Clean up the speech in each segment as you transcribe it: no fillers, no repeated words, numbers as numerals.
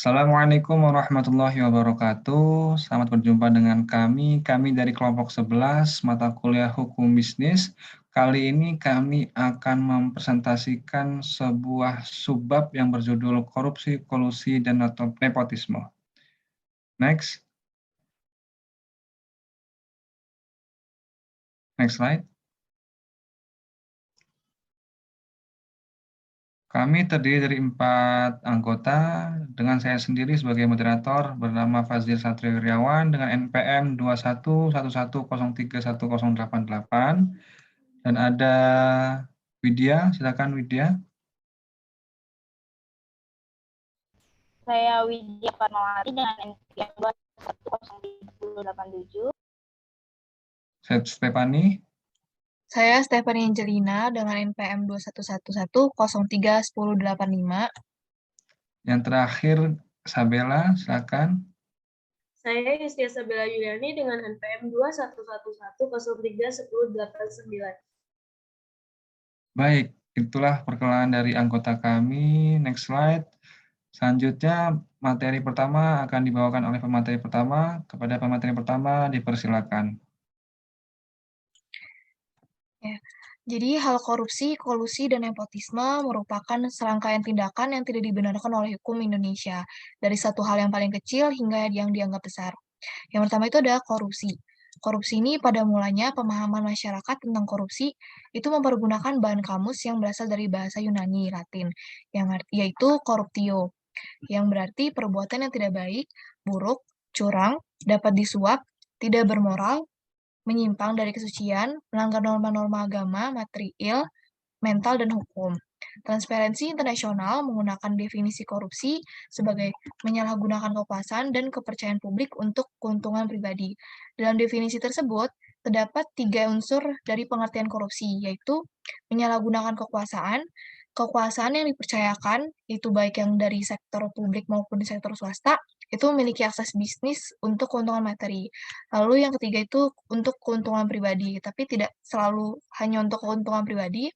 Assalamualaikum warahmatullahi wabarakatuh. Selamat berjumpa dengan kami dari kelompok 11 mata kuliah Hukum Bisnis. Kali ini kami akan mempresentasikan sebuah subbab yang berjudul Korupsi, Kolusi, dan Nepotisme. Next. Next slide. Kami terdiri dari 4 anggota, dengan saya sendiri sebagai moderator bernama Fazil Satrio Wiryawan dengan NPM 2111031088 dan ada Widya, silakan Widya. Saya Widya Fatmawati dengan NPM 21031087. Stefani. Saya Stephanie Angelina dengan NPM 2111031085. Yang terakhir Sabella, silakan. Saya Yustia Sabella Yuliani dengan NPM 2111031089. Baik, itulah perkenalan dari anggota kami. Next slide. Selanjutnya, materi pertama akan dibawakan oleh pemateri pertama. Kepada pemateri pertama, dipersilakan. Ya. Jadi hal korupsi, kolusi, dan nepotisme merupakan serangkaian tindakan yang tidak dibenarkan oleh hukum Indonesia, dari satu hal yang paling kecil hingga yang dianggap besar. Yang pertama itu adalah korupsi. Korupsi ini pada mulanya pemahaman masyarakat tentang korupsi itu mempergunakan bahan kamus yang berasal dari bahasa Yunani Latin, yaitu corruptio, yang berarti perbuatan yang tidak baik, buruk, curang, dapat disuap, tidak bermoral, menyimpang dari kesucian, melanggar norma-norma agama, material, mental, dan hukum. Transparency International menggunakan definisi korupsi sebagai menyalahgunakan kekuasaan dan kepercayaan publik untuk keuntungan pribadi. Dalam definisi tersebut, terdapat 3 unsur dari pengertian korupsi, yaitu menyalahgunakan kekuasaan yang dipercayakan, itu baik yang dari sektor publik maupun di sektor swasta, itu memiliki akses bisnis untuk keuntungan materi. Lalu yang ketiga itu untuk keuntungan pribadi, tapi tidak selalu hanya untuk keuntungan pribadi,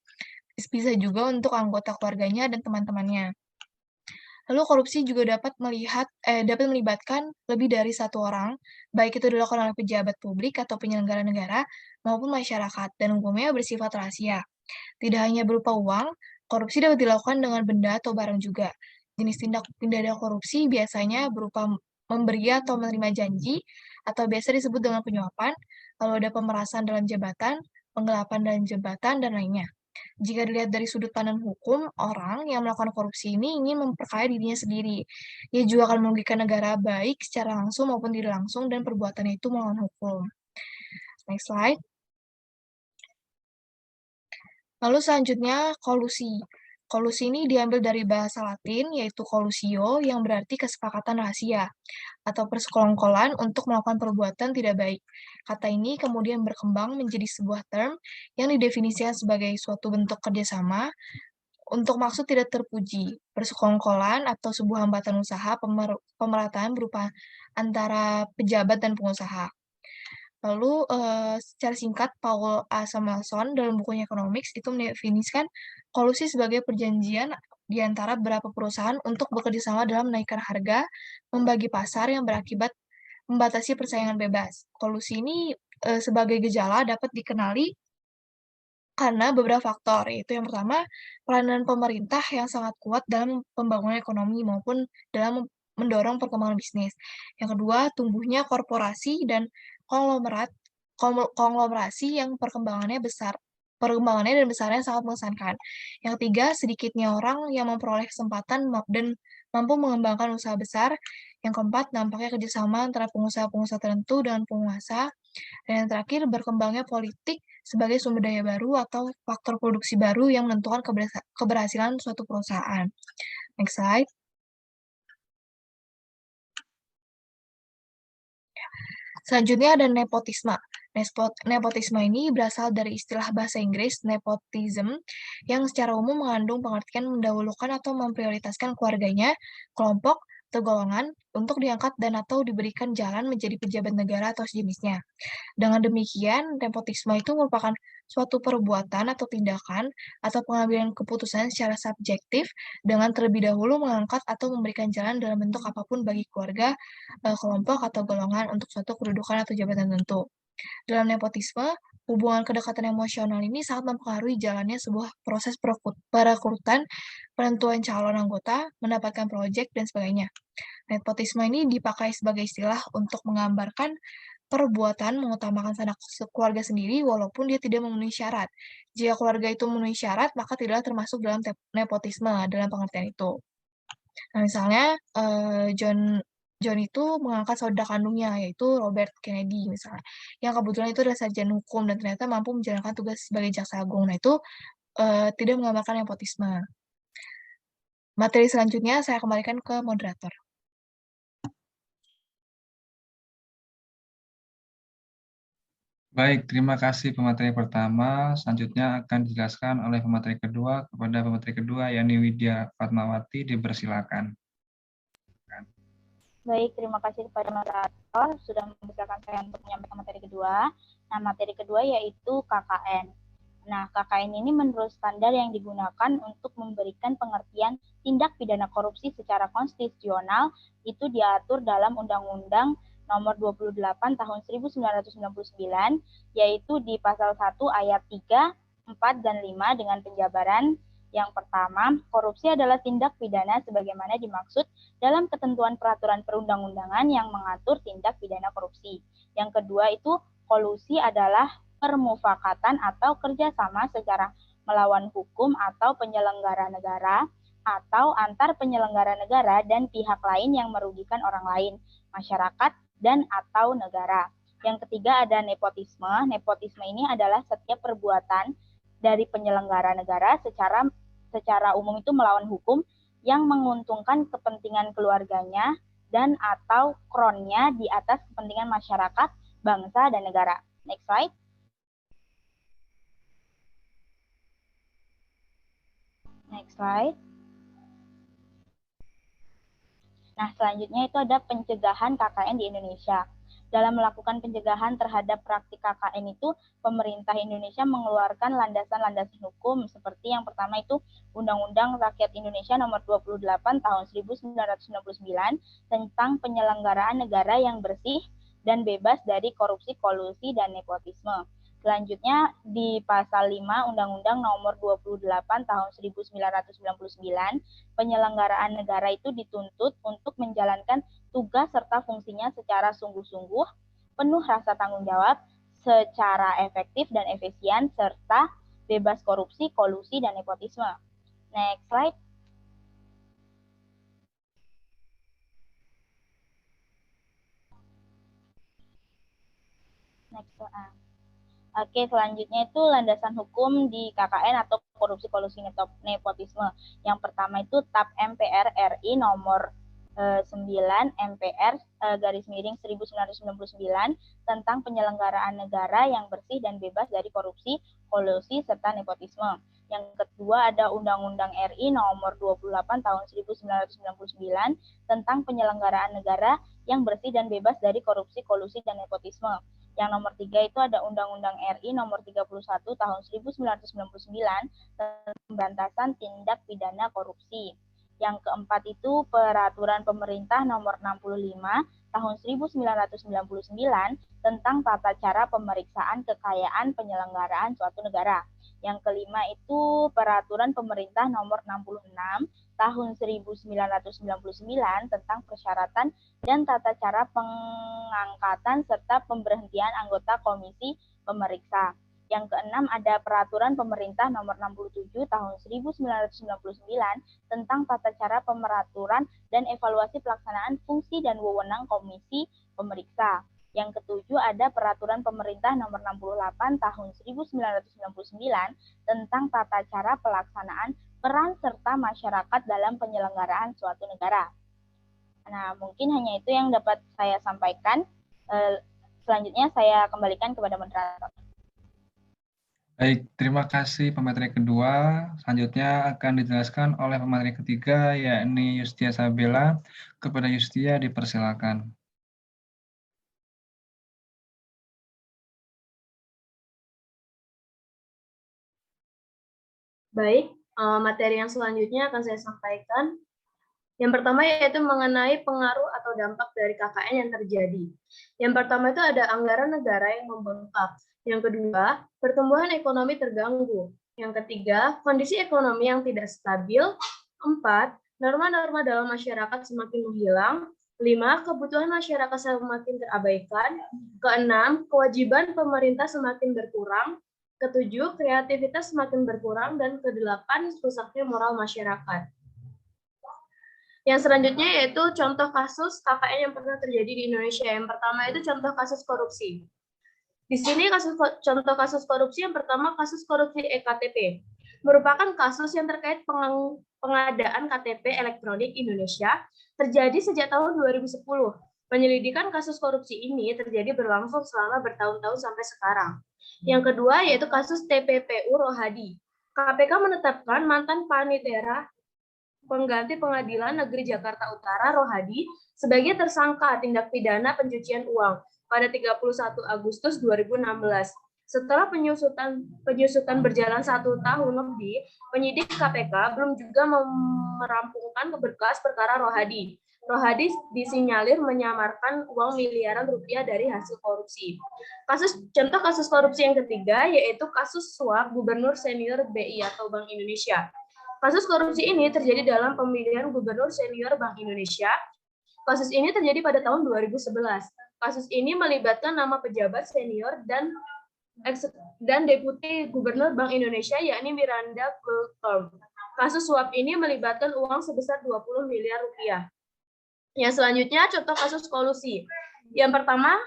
bisa juga untuk anggota keluarganya dan teman-temannya. Lalu korupsi juga dapat melibatkan lebih dari satu orang, baik itu dilakukan oleh pejabat publik atau penyelenggara negara maupun masyarakat, dan umumnya bersifat rahasia. Tidak hanya berupa uang, korupsi dapat dilakukan dengan benda atau barang juga. Jenis tindak pidana korupsi biasanya berupa memberi atau menerima janji, atau biasa disebut dengan penyuapan, lalu ada pemerasan dalam jabatan, penggelapan dalam jabatan, dan lainnya. Jika dilihat dari sudut pandang hukum, orang yang melakukan korupsi ini ingin memperkaya dirinya sendiri. Ia juga akan merugikan negara baik secara langsung maupun tidak langsung, dan perbuatannya itu melawan hukum. Next slide. Lalu selanjutnya, kolusi. Kolusi ini diambil dari bahasa Latin, yaitu collusio, yang berarti kesepakatan rahasia, atau persekongkolan untuk melakukan perbuatan tidak baik. Kata ini kemudian berkembang menjadi sebuah term yang didefinisikan sebagai suatu bentuk kerjasama untuk maksud tidak terpuji, persekongkolan atau sebuah hambatan usaha pemerataan berupa antara pejabat dan pengusaha. Lalu, secara singkat, Paul A. Samuelson dalam bukunya Economics itu mendefinisikan kolusi sebagai perjanjian di antara beberapa perusahaan untuk bekerja sama dalam menaikkan harga, membagi pasar yang berakibat membatasi persaingan bebas. Kolusi ini, sebagai gejala dapat dikenali karena beberapa faktor, yaitu yang pertama, peranan pemerintah yang sangat kuat dalam pembangunan ekonomi maupun dalam mendorong perkembangan bisnis. Yang kedua, tumbuhnya korporasi dan konglomerasi yang perkembangannya dan besarnya sangat mengesankan. Yang ketiga, sedikitnya orang yang memperoleh kesempatan dan mampu mengembangkan usaha besar. Yang keempat, nampaknya kerjasama antara pengusaha-pengusaha tertentu dengan penguasa. Dan yang terakhir, berkembangnya politik sebagai sumber daya baru atau faktor produksi baru yang menentukan keberhasilan suatu perusahaan. Next slide. Selanjutnya ada nepotisme. Nepotisme ini berasal dari istilah bahasa Inggris nepotism, yang secara umum mengandung pengertian mendahulukan atau memprioritaskan keluarganya, kelompok, atau golongan untuk diangkat dan atau diberikan jalan menjadi pejabat negara atau sejenisnya. Dengan demikian, nepotisme itu merupakan suatu perbuatan atau tindakan atau pengambilan keputusan secara subjektif dengan terlebih dahulu mengangkat atau memberikan jalan dalam bentuk apapun bagi keluarga, kelompok, atau golongan untuk suatu kedudukan atau jabatan tertentu. Dalam nepotisme, hubungan kedekatan emosional ini sangat mempengaruhi jalannya sebuah proses perekrutan, penentuan calon anggota, mendapatkan proyek, dan sebagainya. Nepotisme ini dipakai sebagai istilah untuk menggambarkan perbuatan mengutamakan sanak keluarga sendiri walaupun dia tidak memenuhi syarat. Jika keluarga itu memenuhi syarat, maka tidaklah termasuk dalam nepotisme dalam pengertian itu. Nah, misalnya John itu mengangkat saudara kandungnya, yaitu Robert Kennedy misalnya, yang kebetulan itu adalah sarjana hukum dan ternyata mampu menjalankan tugas sebagai jaksa agung. Nah, itu tidak menggambarkan nepotisme. Materi selanjutnya saya kembalikan ke moderator. Baik, terima kasih pemateri pertama. Selanjutnya akan dijelaskan oleh pemateri kedua. Kepada pemateri kedua, Yani Widya Fatmawati, dipersilakan. Baik, terima kasih kepada moderator sudah mempersilahkan saya untuk menyampaikan materi kedua. Nah, materi kedua yaitu KKN. Nah, KKN ini menurut standar yang digunakan untuk memberikan pengertian tindak pidana korupsi secara konstitusional itu diatur dalam Undang-Undang Nomor 28 Tahun 1999, yaitu di Pasal 1 Ayat 3, 4, dan 5 dengan penjabaran yang pertama, korupsi adalah tindak pidana sebagaimana dimaksud dalam ketentuan peraturan perundang-undangan yang mengatur tindak pidana korupsi. Yang kedua itu, kolusi adalah permufakatan atau kerjasama secara melawan hukum atau penyelenggara negara atau antar penyelenggara negara dan pihak lain yang merugikan orang lain, masyarakat, dan atau negara. Yang ketiga ada nepotisme. Nepotisme ini adalah setiap perbuatan dari penyelenggara negara secara umum itu melawan hukum yang menguntungkan kepentingan keluarganya dan atau kronnya di atas kepentingan masyarakat, bangsa, dan negara. Next slide. Next slide. Nah, selanjutnya itu ada pencegahan KKN di Indonesia. Dalam melakukan pencegahan terhadap praktik KKN itu, pemerintah Indonesia mengeluarkan landasan-landasan hukum seperti yang pertama itu Undang-Undang Rakyat Indonesia Nomor 28 Tahun 1999 tentang penyelenggaraan negara yang bersih dan bebas dari korupsi, kolusi, dan nepotisme. Selanjutnya di Pasal 5 Undang-Undang Nomor 28 Tahun 1999, penyelenggaraan negara itu dituntut untuk menjalankan tugas serta fungsinya secara sungguh-sungguh, penuh rasa tanggung jawab, secara efektif dan efisien, serta bebas korupsi, kolusi, dan nepotisme. Next slide. Next slide. Oke, selanjutnya itu landasan hukum di KKN atau korupsi, kolusi, nepotisme. Yang pertama itu TAP MPR RI nomor 9 MPR garis miring 1999 tentang penyelenggaraan negara yang bersih dan bebas dari korupsi, kolusi, serta nepotisme. Yang kedua ada Undang-Undang RI nomor 28 tahun 1999 tentang penyelenggaraan negara yang bersih dan bebas dari korupsi, kolusi, dan nepotisme. Yang nomor 3 itu ada Undang-Undang RI nomor 31 tahun 1999 tentang pemberantasan tindak pidana korupsi. Yang keempat itu Peraturan Pemerintah Nomor 65 Tahun 1999 tentang tata cara pemeriksaan kekayaan penyelenggaraan suatu negara. Yang kelima itu Peraturan Pemerintah Nomor 66 Tahun 1999 tentang persyaratan dan tata cara pengangkatan serta pemberhentian anggota komisi pemeriksa. Yang keenam ada Peraturan Pemerintah Nomor 67 Tahun 1999 tentang tata cara pemeraturan dan evaluasi pelaksanaan fungsi dan wewenang komisi pemeriksa. Yang ketujuh ada Peraturan Pemerintah Nomor 68 Tahun 1999 tentang tata cara pelaksanaan peran serta masyarakat dalam penyelenggaraan suatu negara. Nah, mungkin hanya itu yang dapat saya sampaikan. Selanjutnya saya kembalikan kepada moderator. Baik, terima kasih pemateri kedua. Selanjutnya akan dijelaskan oleh pemateri ketiga, yakni Yustia Sabella. Kepada Yustia dipersilakan. Baik, materi yang selanjutnya akan saya sampaikan. Yang pertama yaitu mengenai pengaruh atau dampak dari KKN yang terjadi. Yang pertama itu ada anggaran negara yang membengkak. Yang kedua, pertumbuhan ekonomi terganggu. Yang ketiga, kondisi ekonomi yang tidak stabil. 4, norma-norma dalam masyarakat semakin menghilang. 5, kebutuhan masyarakat semakin terabaikan. Keenam, kewajiban pemerintah semakin berkurang. Ketujuh, kreativitas semakin berkurang. Dan kedelapan, rusaknya moral masyarakat. Yang selanjutnya yaitu contoh kasus KKN yang pernah terjadi di Indonesia. Yang pertama itu contoh kasus korupsi. Di sini contoh kasus korupsi yang pertama kasus korupsi EKTP. Merupakan kasus yang terkait pengadaan KTP elektronik Indonesia terjadi sejak tahun 2010. Penyelidikan kasus korupsi ini terjadi berlangsung selama bertahun-tahun sampai sekarang. Yang kedua yaitu kasus TPPU Rohadi. KPK menetapkan mantan panitera pengganti Pengadilan Negeri Jakarta Utara Rohadi sebagai tersangka tindak pidana pencucian uang pada 31 Agustus 2016. Setelah penyusutan berjalan 1 tahun lebih, penyidik KPK belum juga merampungkan berkas perkara Rohadi. Rohadi disinyalir menyamarkan uang miliaran rupiah dari hasil korupsi. Contoh kasus korupsi yang ketiga yaitu kasus suap Gubernur Senior BI atau Bank Indonesia. Kasus korupsi ini terjadi dalam pemilihan Gubernur Senior Bank Indonesia. Kasus ini terjadi pada tahun 2011. Kasus ini melibatkan nama pejabat senior dan Deputi Gubernur Bank Indonesia, yakni Miranda Gultorp. Kasus suap ini melibatkan uang sebesar 20 miliar rupiah. Yang selanjutnya, contoh kasus kolusi. Yang pertama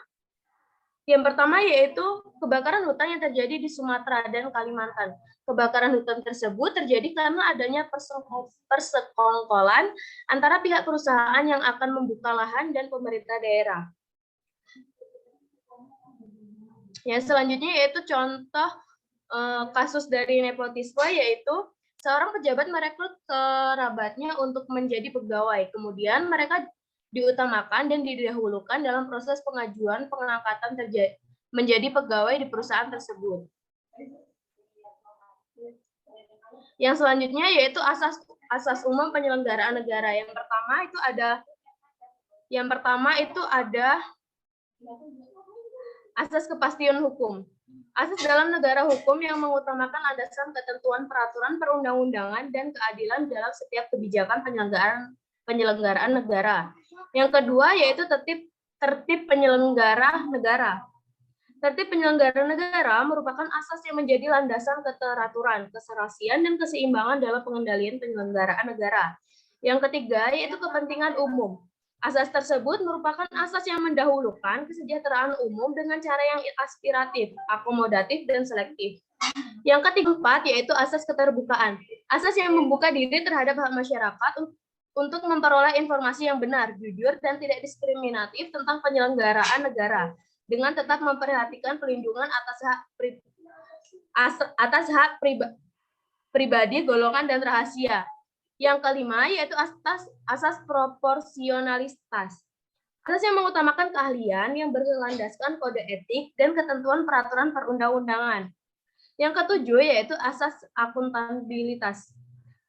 yaitu kebakaran hutan yang terjadi di Sumatera dan Kalimantan. Kebakaran hutan tersebut terjadi karena adanya persekongkolan antara pihak perusahaan yang akan membuka lahan dan pemerintah daerah. Yang selanjutnya yaitu contoh kasus dari nepotisme, yaitu seorang pejabat merekrut kerabatnya untuk menjadi pegawai. Kemudian mereka diutamakan dan didahulukan dalam proses pengajuan pengangkatan menjadi pegawai di perusahaan tersebut. Yang selanjutnya yaitu asas umum penyelenggaraan negara. Yang pertama itu ada asas kepastian hukum. Asas dalam negara hukum yang mengutamakan landasan ketentuan peraturan perundang-undangan dan keadilan dalam setiap kebijakan penyelenggaraan negara. Yang kedua yaitu tertib penyelenggara negara. Tertib penyelenggara negara merupakan asas yang menjadi landasan keteraturan, keserasian, dan keseimbangan dalam pengendalian penyelenggaraan negara. Yang ketiga yaitu kepentingan umum. Asas tersebut merupakan asas yang mendahulukan kesejahteraan umum dengan cara yang aspiratif, akomodatif, dan selektif. Yang keempat yaitu asas keterbukaan. Asas yang membuka diri terhadap hak masyarakat untuk memperoleh informasi yang benar, jujur, dan tidak diskriminatif tentang penyelenggaraan negara, dengan tetap memperhatikan pelindungan atas hak pribadi, golongan, dan rahasia. Yang kelima yaitu asas proporsionalitas. Asas yang mengutamakan keahlian yang berlandaskan kode etik dan ketentuan peraturan perundang-undangan. Yang ketujuh yaitu asas akuntabilitas.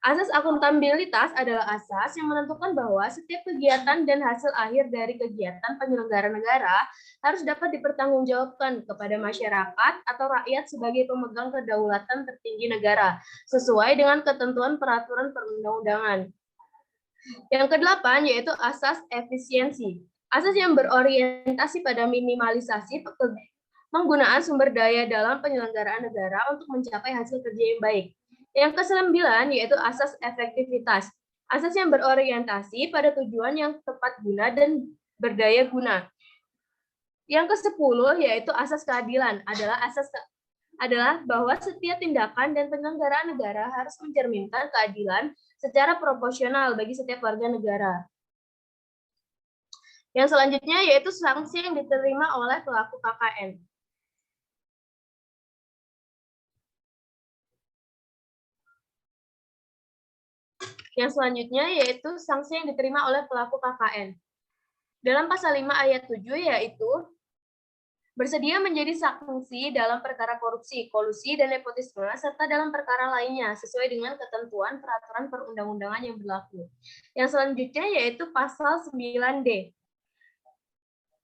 Asas akuntabilitas adalah asas yang menentukan bahwa setiap kegiatan dan hasil akhir dari kegiatan penyelenggara negara harus dapat dipertanggungjawabkan kepada masyarakat atau rakyat sebagai pemegang kedaulatan tertinggi negara, sesuai dengan ketentuan peraturan perundang-undangan. Yang kedelapan yaitu asas efisiensi. Asas yang berorientasi pada minimalisasi penggunaan sumber daya dalam penyelenggaraan negara untuk mencapai hasil kerja yang baik. Yang kesembilan yaitu asas efektivitas. Asas yang berorientasi pada tujuan yang tepat guna dan berdaya guna. Yang ke-10 yaitu asas keadilan adalah bahwa setiap tindakan dan penyelenggaraan negara harus mencerminkan keadilan secara proporsional bagi setiap warga negara. Yang selanjutnya yaitu sanksi yang diterima oleh pelaku KKN. Yang selanjutnya yaitu sanksi yang diterima oleh pelaku KKN. Dalam pasal 5 ayat 7 yaitu bersedia menjadi saksi dalam perkara korupsi, kolusi, dan nepotisme, serta dalam perkara lainnya, sesuai dengan ketentuan peraturan perundang-undangan yang berlaku. Yang selanjutnya yaitu pasal 9D.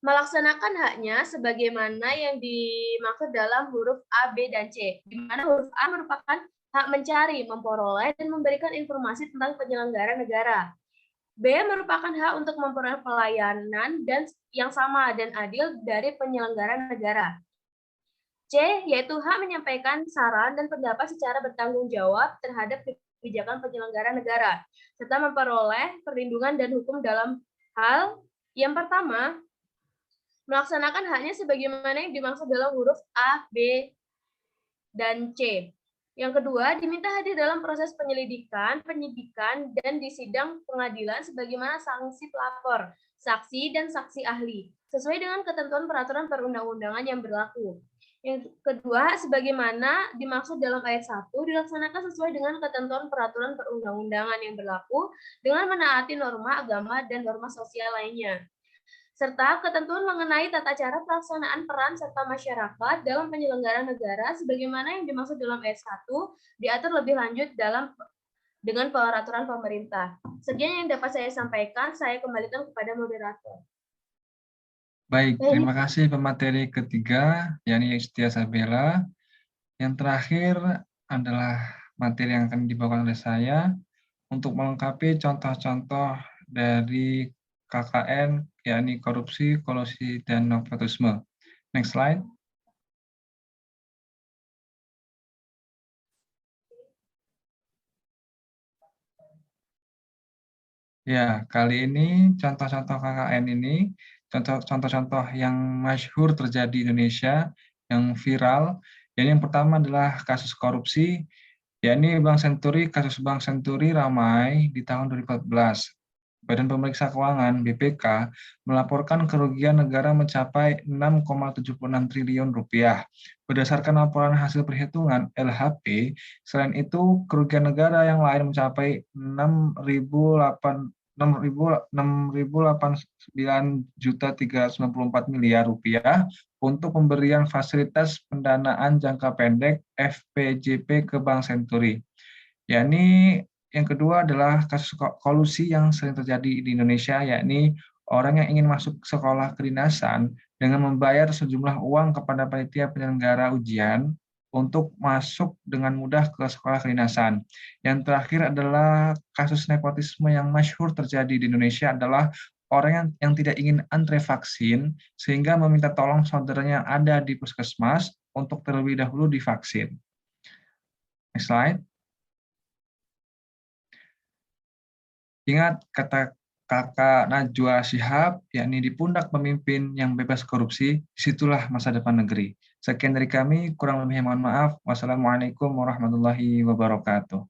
Melaksanakan haknya sebagaimana yang dimaksud dalam huruf A, B, dan C, di mana huruf A merupakan hak mencari, memperoleh, dan memberikan informasi tentang penyelenggara negara. B merupakan hak untuk memperoleh pelayanan dan yang sama dan adil dari penyelenggara negara. C yaitu hak menyampaikan saran dan pendapat secara bertanggung jawab terhadap kebijakan penyelenggara negara, serta memperoleh perlindungan dan hukum dalam hal yang pertama, melaksanakan haknya sebagaimana yang dimaksud dalam huruf A, B, dan C. Yang kedua, diminta hadir dalam proses penyelidikan, penyidikan, dan di sidang pengadilan sebagaimana sanksi pelapor, saksi, dan saksi ahli, sesuai dengan ketentuan peraturan perundang-undangan yang berlaku. Yang kedua, sebagaimana dimaksud dalam ayat 1, dilaksanakan sesuai dengan ketentuan peraturan perundang-undangan yang berlaku dengan menaati norma agama dan norma sosial lainnya, serta ketentuan mengenai tata cara pelaksanaan peran serta masyarakat dalam penyelenggaraan negara sebagaimana yang dimaksud dalam ayat 1 diatur lebih lanjut dengan peraturan pemerintah. Sekian yang dapat saya sampaikan, saya kembalikan kepada moderator. Baik, terima kasih pemateri ketiga, yakni Yustia Sabella. Yang terakhir adalah materi yang akan dibawakan oleh saya untuk melengkapi contoh-contoh dari KKN, yakni korupsi, kolusi, dan nepotisme. Next slide. Ya, kali ini contoh-contoh KKN ini, contoh-contoh yang masyhur terjadi di Indonesia, yang viral. Jadi yang pertama adalah kasus korupsi, yakni Bank Senturi, kasus Bank Senturi ramai di tahun 2014. Badan Pemeriksa Keuangan (BPK) melaporkan kerugian negara mencapai 6,76 triliun rupiah. Berdasarkan laporan hasil perhitungan (LHP), selain itu kerugian negara yang lain mencapai 6.089.394 miliar rupiah untuk pemberian fasilitas pendanaan jangka pendek (FPJP) ke Bank Senturi. Yakni yang kedua adalah kasus kolusi yang sering terjadi di Indonesia, yakni orang yang ingin masuk sekolah kedinasan dengan membayar sejumlah uang kepada panitia penyelenggara ujian untuk masuk dengan mudah ke sekolah kedinasan. Yang terakhir adalah kasus nepotisme yang masyhur terjadi di Indonesia adalah orang yang tidak ingin antre vaksin sehingga meminta tolong saudaranya yang ada di puskesmas untuk terlebih dahulu divaksin. Next slide. Ingat kata Kakak Najwa Shihab, yakni di pundak pemimpin yang bebas korupsi, disitulah masa depan negeri. Sekian dari kami, kurang lebihnya mohon maaf. Wassalamualaikum warahmatullahi wabarakatuh.